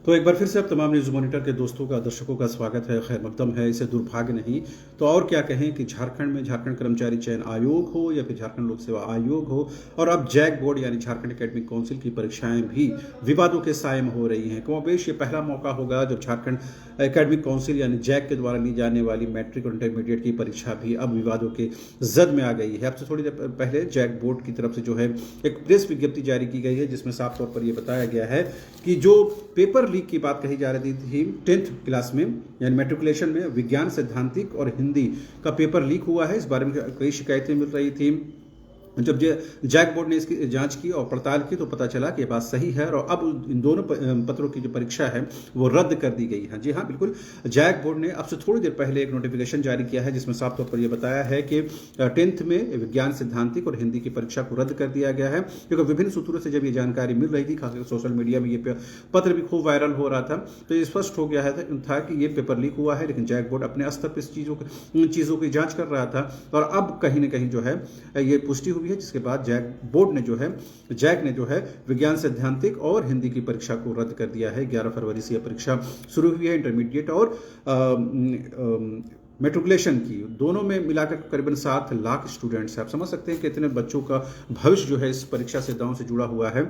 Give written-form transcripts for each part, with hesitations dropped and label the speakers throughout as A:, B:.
A: तो एक बार फिर से अब तमाम न्यूज़ मॉनिटर के दोस्तों का दर्शकों का स्वागत है। खैर मकदम है, इसे दुर्भाग्य नहीं तो और क्या कहें कि झारखंड में झारखंड कर्मचारी चयन आयोग हो या फिर झारखंड लोक सेवा आयोग हो और अब जैक बोर्ड यानी झारखंड एकेडमिक काउंसिल की परीक्षाएं भी विवादों के साए में हो रही हैं। कमोबेश ये पहला मौका होगा जब झारखंड एकेडमिक काउंसिल यानी जैक के द्वारा ली जाने वाली मैट्रिक और इंटरमीडिएट की परीक्षा भी अब विवादों के जद में आ गई है। अब से थोड़ी देर पहले जैक बोर्ड की तरफ से जो है एक प्रेस विज्ञप्ति जारी की गई है जिसमें साफ तौर पर यह बताया गया है कि जो पेपर लीक की बात कही जा रही थी 10th क्लास में यानी मैट्रिकुलेशन में विज्ञान सैद्धांतिक और हिंदी का पेपर लीक हुआ है। इस बारे में कई शिकायतें मिल रही थी। जब जैक बोर्ड ने इसकी जांच की और पड़ताल की तो पता चला कि ये बात सही है और अब इन दोनों पत्रों की जो परीक्षा है वो रद्द कर दी गई है। जी हाँ, बिल्कुल। जैक बोर्ड ने अब से थोड़ी देर पहले एक नोटिफिकेशन जारी किया है जिसमें साफ तौर पर यह बताया है कि 10th में विज्ञान सैद्धांतिक और हिंदी की परीक्षा को रद्द कर दिया गया है। क्योंकि विभिन्न सूत्रों से जब ये जानकारी मिल रही थी, खासकर सोशल मीडिया में ये पत्र भी खूब वायरल हो रहा था, तो ये स्पष्ट हो गया था कि ये पेपर लीक हुआ है। लेकिन जैक बोर्ड अपने स्तर पर इस चीज़ों की जाँच कर रहा था और अब कहीं ना कहीं जो है ये पुष्टि हुई है, जिसके बाद जैक ने जो है विज्ञान सैद्धांतिक और हिंदी की परीक्षा को रद्द कर दिया है। 11 फरवरी से यह परीक्षा शुरू हुई है। इंटरमीडिएट और मेट्रिकुलेशन की दोनों में मिलाकर करीबन 7 लाख स्टूडेंट्स हैं। आप समझ सकते हैं कि इतने बच्चों का भविष्य जो है इस परीक्षा से दांव से जुड़ा हुआ है।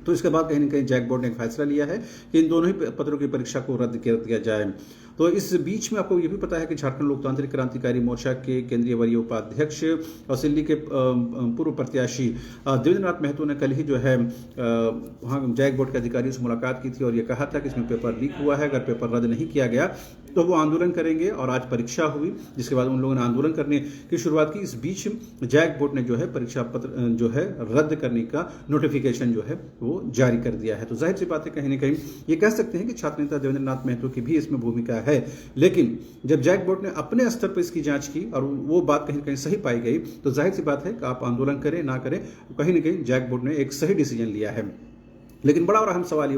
A: तो इसके बाद कहीं ना कहीं जैक बोर्ड ने एक फैसला लिया है कि इन दोनों ही पत्रों की परीक्षा को रद्द कर दिया जाए। तो इस बीच में आपको ये भी पता है कि झारखंड लोकतांत्रिक क्रांतिकारी मोर्चा के केंद्रीय वरीय उपाध्यक्ष और सिल्ली के पूर्व प्रत्याशी देवेंद्र नाथ महतो ने कल ही जो है वहाँ जैक बोर्ड के अधिकारियों से मुलाकात की थी और ये कहा था कि इसमें पेपर लीक हुआ है, अगर पेपर रद्द नहीं किया गया तो वो आंदोलन करेंगे। और आज परीक्षा हुई, जिसके बाद उन लोगों ने आंदोलन करने की शुरुआत की। इस बीच जैक बोर्ड ने जो है परीक्षा पत्र जो है रद्द करने का नोटिफिकेशन जो है वो जारी कर दिया है। तो जाहिर सी बात है, कहीं ना कहीं ये कह सकते हैं कि छात्र नेता देवेंद्र नाथ महतो की भी इसमें भूमिका है। लेकिन जब जैक बोर्ड ने अपने स्तर पर इसकी जांच की और वो बात कहीं ना कहीं सही पाई गई, तो जाहिर सी बात है कि आप आंदोलन करें ना करें, कहीं ना कहीं जैक बोर्ड ने एक सही डिसीजन लिया है। लेकिन बड़ा और अहम सवाल ये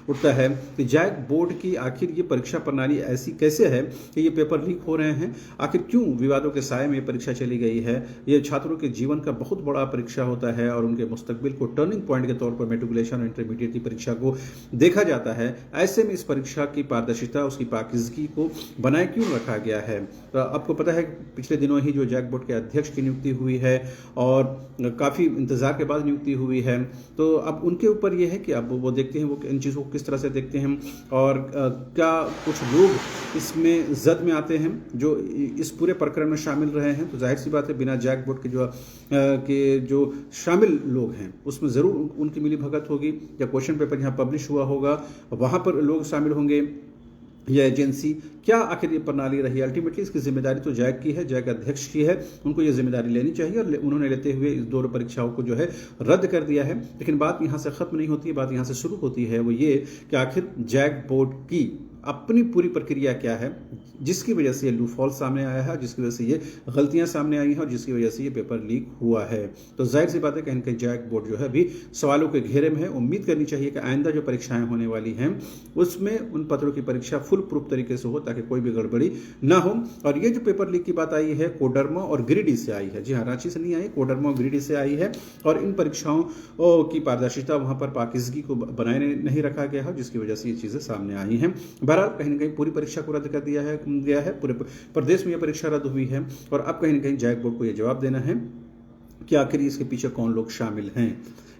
A: उठता है कि जैक बोर्ड की आखिर ये परीक्षा प्रणाली ऐसी कैसे है कि ये पेपर लीक हो रहे हैं। आखिर क्यों विवादों के साए में ये परीक्षा चली गई है। ये छात्रों के जीवन का बहुत बड़ा परीक्षा होता है और उनके मुस्तकबिल को टर्निंग पॉइंट के तौर पर मेट्रिकुलेशन और इंटरमीडिएट की परीक्षा को देखा जाता है। ऐसे में इस परीक्षा की पारदर्शिता, उसकी पाकीज़गी को बनाए क्यों रखा गया है। तो आपको पता है पिछले दिनों ही जो जैक बोर्ड के अध्यक्ष की नियुक्ति हुई है और काफ़ी इंतजार के बाद नियुक्ति हुई है, तो अब उनके ऊपर यह है कि अब वो देखते हैं वो इन चीज़ों को किस तरह से देखते हैं और क्या कुछ लोग इसमें जद में आते हैं जो इस पूरे प्रकरण में शामिल रहे हैं। तो जाहिर सी बात है, बिना जैक बोर्ड के जो शामिल लोग हैं उसमें ज़रूर उनकी मिली भगत होगी, या क्वेश्चन पेपर यहाँ पब्लिश हुआ होगा वहाँ पर लोग शामिल होंगे, यह एजेंसी क्या आखिर ये प्रणाली रही। अल्टीमेटली इसकी जिम्मेदारी तो जैक की है, जैक अध्यक्ष की है, उनको ये जिम्मेदारी लेनी चाहिए और उन्होंने लेते हुए इस दोनों परीक्षाओं को जो है रद्द कर दिया है। लेकिन बात यहाँ से खत्म नहीं होती है, बात यहाँ से शुरू होती है। वो ये कि आखिर जैक बोर्ड की अपनी पूरी प्रक्रिया क्या है जिसकी वजह से ये लूफॉल सामने आया है, जिसकी वजह से ये गलतियां सामने आई हैं और जिसकी वजह से ये पेपर लीक हुआ है। तो जाहिर सी बात है, कहीं ना कहीं जैक बोर्ड जो है अभी सवालों के घेरे में है। उम्मीद करनी चाहिए कि आइंदा जो परीक्षाएं होने वाली हैं उसमें उन पत्रों की परीक्षा फुल प्रूफ तरीके से हो ताकि कोई भी गड़बड़ी ना हो। और ये जो पेपर लीक की बात आई है कोडरमा और गिरिडीह से आई है। जी हाँ, रांची से नहीं आई, कोडरमा और गिरिडीह से आई है और इन परीक्षाओं की पारदर्शिता, वहां पर पाकीज़गी को बनाए नहीं रखा गया है, जिसकी वजह से ये चीज़ें सामने आई हैं। बहरहाल कहीं ना कहीं पूरी परीक्षा को रद्द कर दिया है, पूरे प्रदेश में यह परीक्षा रद्द हुई है और अब कहीं ना कहीं जैक बोर्ड को यह जवाब देना है कि आखिर इसके पीछे कौन लोग शामिल हैं।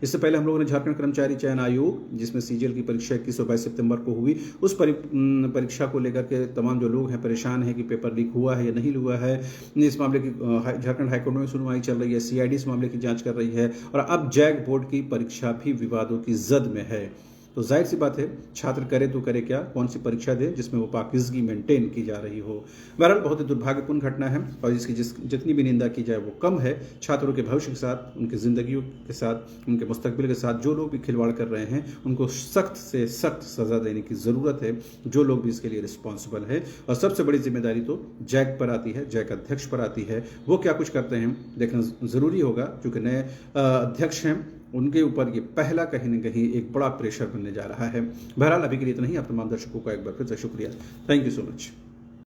A: इससे पहले हम लोगों ने झारखंड कर्मचारी चयन आयोग, जिसमें सीजीएल की परीक्षा 21 और 22 सितंबर को हुई, उस परीक्षा को लेकर के तमाम जो लोग हैं परेशान हैं कि पेपर लीक हुआ है या नहीं हुआ है। इस मामले की झारखंड हाईकोर्ट में सुनवाई चल रही है, सीआईडी इस मामले की जांच कर रही है और अब जैक बोर्ड की परीक्षा भी विवादों की जद में है। तो जाहिर सी बात है, छात्र करे तो करे क्या, कौन सी परीक्षा दे जिसमें वो पाकीज़गी मेंटेन की जा रही हो। बहरहाल बहुत ही दुर्भाग्यपूर्ण घटना है और इसकी जितनी भी निंदा की जाए वो कम है। छात्रों के भविष्य के साथ, उनकी ज़िंदगियों के साथ, उनके मुस्तकबिल के साथ जो लोग भी खिलवाड़ कर रहे हैं उनको सख्त से सख्त सज़ा देने की ज़रूरत है, जो लोग भी इसके लिए रिस्पॉन्सिबल है। और सबसे बड़ी जिम्मेदारी तो जैक पर आती है, जैक अध्यक्ष पर आती है। वो क्या कुछ करते हैं देखना ज़रूरी होगा, क्योंकि नए अध्यक्ष हैं, उनके ऊपर ये पहला कहीं न कहीं एक बड़ा प्रेशर बनने जा रहा है। बहरहाल अभी के लिए इतना ही। आप तमाम दर्शकों का एक बार फिर से शुक्रिया। Thank you so much.